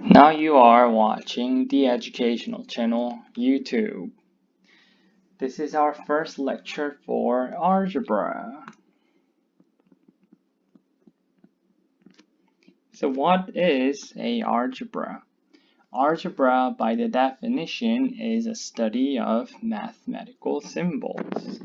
Now you are watching the educational channel YouTube. This is our first lecture for algebra. So what is a algebra? Algebra, by the definition, is a study of mathematical symbols.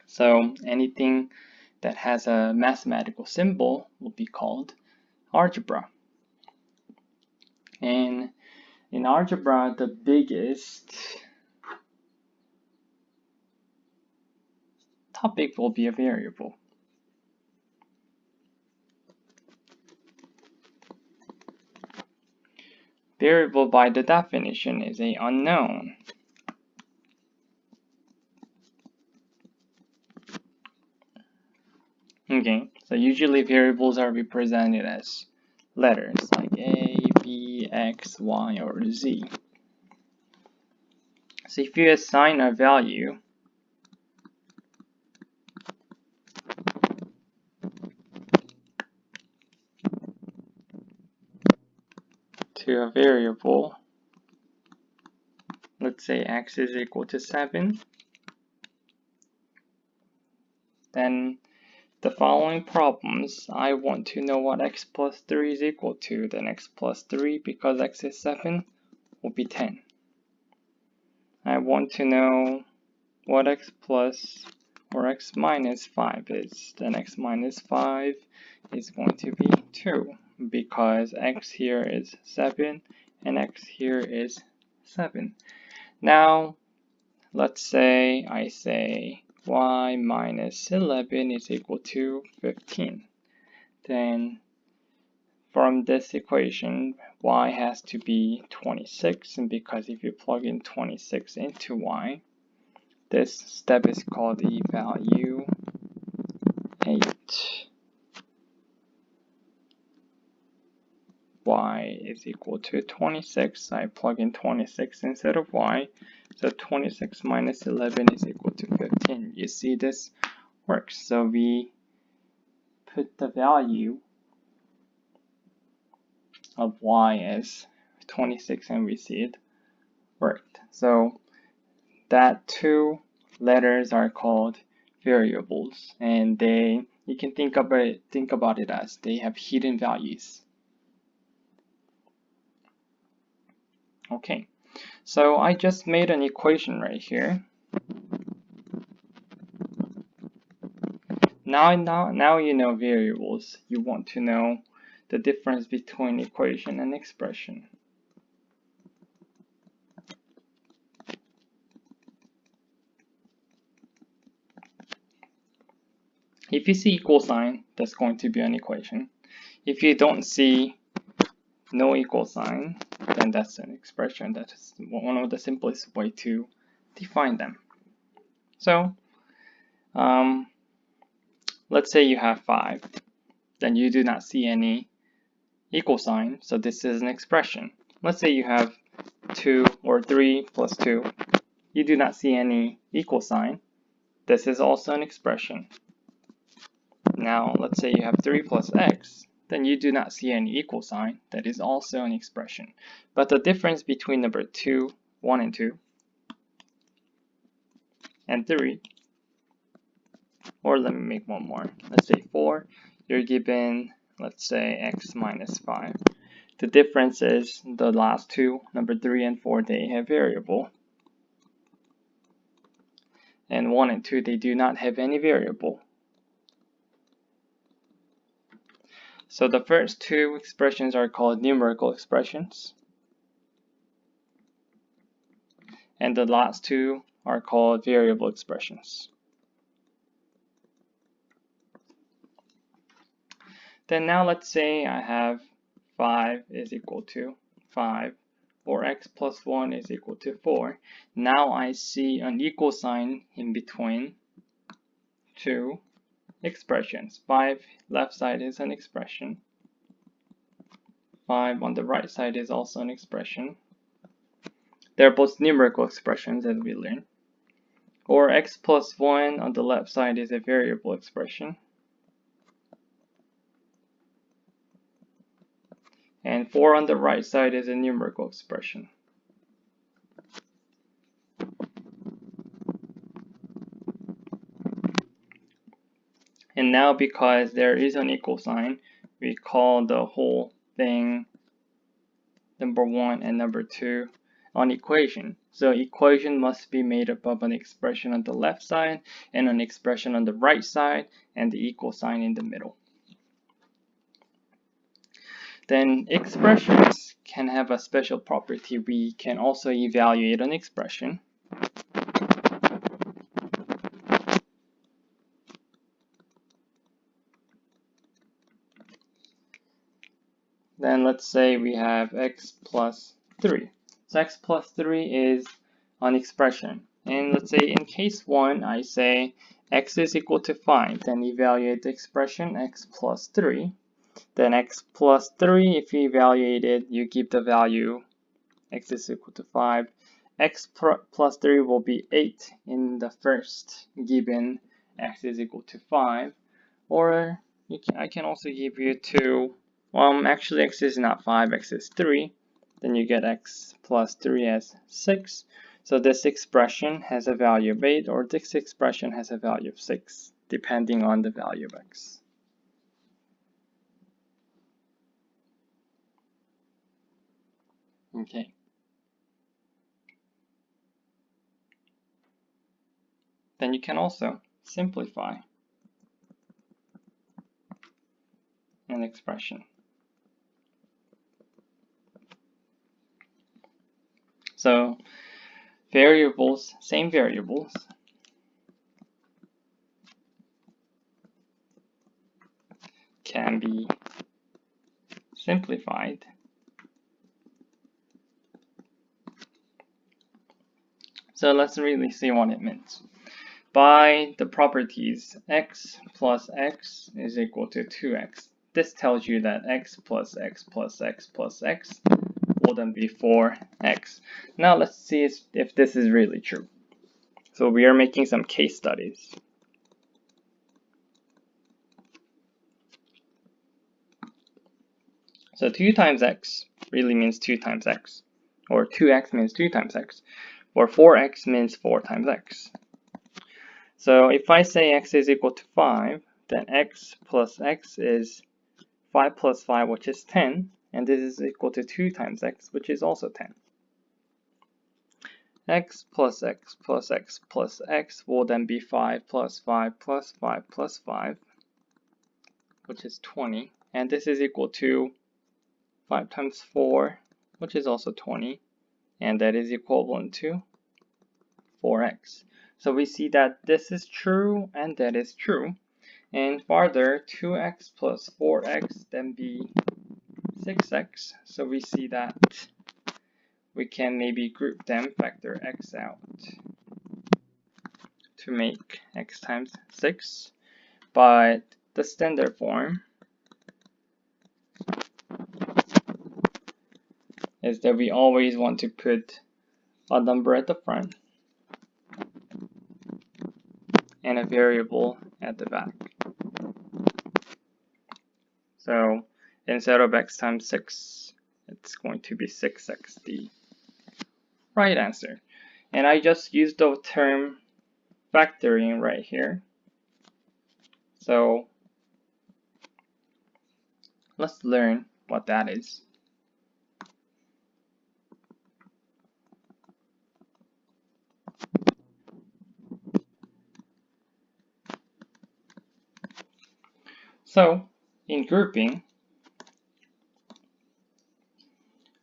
So anything that has a mathematical symbol will be called algebra. And in algebra, the biggest topic will be a variable. Variable, by the definition, is an unknown. Okay, so usually variables are represented as letters like A, B, X, Y, or Z. So if you assign a value to a variable, let's say X is equal to 7, then the following problems, I want to know what X plus 3 is equal to, then X plus 3, because X is 7, will be 10. I want to know what X plus or X minus 5 is, then X minus 5 is going to be 2, because X here is 7 and X here is 7. Now, let's say I say Y minus 11 is equal to 15. Then from this equation, Y has to be 26, and because if you plug in 26 into Y, this step is called evaluate. Y is equal to 26. I plug in 26 instead of Y. So 26 minus 11 is equal to 15. You see this works. So we put the value of Y as 26 and we see it worked. So that two letters are called variables, and you can think about it as they have hidden values. Okay, so I just made an equation right here. Now you know variables. You want to know the difference between equation and expression. If you see equal sign, that's going to be an equation. If you don't see no equal sign, then that's an expression. That is one of the simplest way to define them. So, let's say you have 5, then you do not see any equal sign, so this is an expression. Let's say you have 2 or 3 plus 2, you do not see any equal sign, this is also an expression. Now, let's say you have 3 plus x, then you do not see any equal sign, that is also an expression. But the difference between number 1 and 2, and 3, or let me make one more, let's say 4, you're given, let's say, x minus 5. The difference is the last two, number 3 and 4, they have variable. And 1 and 2, they do not have any variable. So the first two expressions are called numerical expressions. And the last two are called variable expressions. Then now let's say I have 5 is equal to 5, or x plus 1 is equal to 4. Now I see an equal sign in between two expressions. 5 left side is an expression. 5 on the right side is also an expression. They're both numerical expressions, as we learned. or x plus 1 on the left side is a variable expression, and 4 on the right side is a numerical expression. And now because there is an equal sign, we call the whole thing number 1 and number 2 an equation. So equation must be made up of an expression on the left side and an expression on the right side and the equal sign in the middle. Then expressions can have a special property. We can also evaluate an expression. Then let's say we have x plus 3. So x plus 3 is an expression. And let's say in case 1, I say x is equal to 5. Then evaluate the expression x plus 3. Then x plus 3, if you evaluate it, you give the value x is equal to 5. X plus 3 will be 8 in the first given x is equal to 5. Or I can also give you 2. Actually x is not 5, x is 3. Then you get x plus 3 as 6. So this expression has a value of 8, or this expression has a value of 6, depending on the value of x. Okay. Then you can also simplify an expression. So variables, same variables, can be simplified so let's really see what it means. By the properties x plus x is equal to 2x. This tells you that x plus x plus x plus x will then be 4x. Now let's see if this is really true. So we are making some case studies. So 2 times x really means 2 times x, or 2x means 2 times x, or 4x means 4 times x. So if I say x is equal to 5, then x plus x is 5 plus 5, which is 10, and this is equal to 2 times x, which is also 10. X plus x plus x plus x will then be 5 plus 5 plus 5 plus 5, which is 20, and this is equal to 5 times 4, which is also 20, and that is equivalent to 4x. So we see that this is true and that is true. And farther, 2x plus 4x then be 6x. So we see that we can maybe group them, factor x out to make x times 6. But the standard form is that we always want to put a number at the front and a variable at the back. So instead of x times 6, it's going to be 6x, the right answer. And I just used the term factoring right here. So let's learn what that is. So in grouping,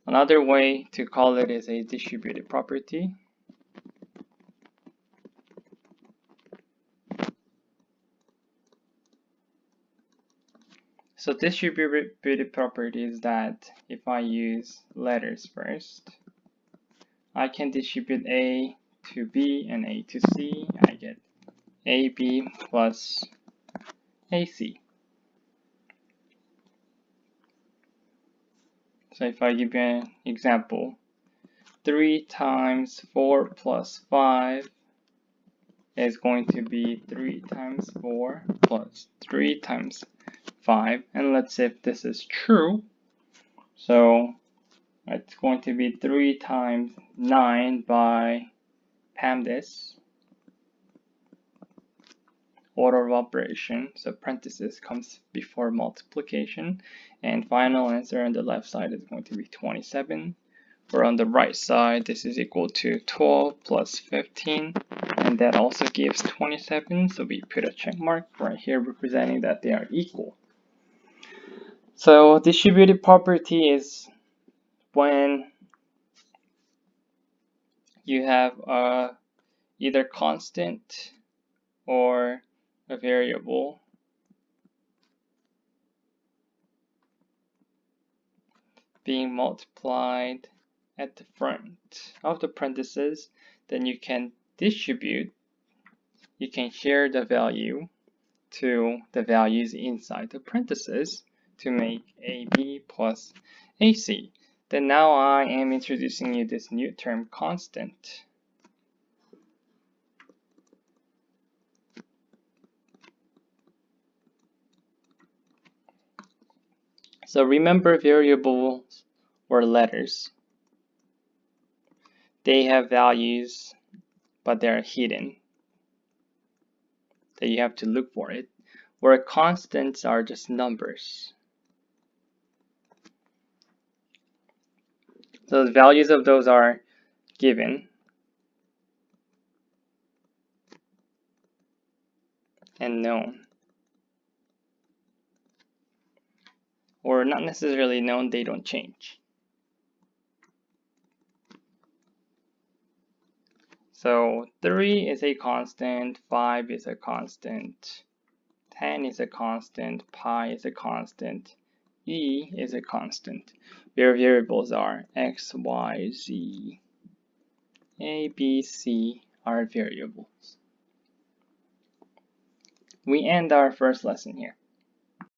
another way to call it is a distributive property. So distributive property is that if I use letters first, I can distribute A to B and A to C. I get AB plus AC. So if I give you an example, 3 times 4 plus 5 is going to be 3 times 4 plus 3 times 5. And let's see if this is true. So it's going to be 3 times 9 by PAMDIS, order of operation. So parenthesis comes before multiplication. And final answer on the left side is going to be 27. Or on the right side, this is equal to 12 plus 15, and that also gives 27, so we put a check mark right here representing that they are equal. So distributive property is when you have either constant or a variable being multiplied at the front of the parentheses, then you can distribute, you can share the value to the values inside the parentheses to make AB plus AC. Then now I am introducing you this new term, constant. So remember, variables or letters, they have values, but they're hidden, that you have to look for it, where constants are just numbers. So the values of those are given and known, or not necessarily known, they don't change. So 3 is a constant, 5 is a constant, 10 is a constant, pi is a constant, e is a constant. Where variables are x, y, z, a, b, c are variables. We end our first lesson here.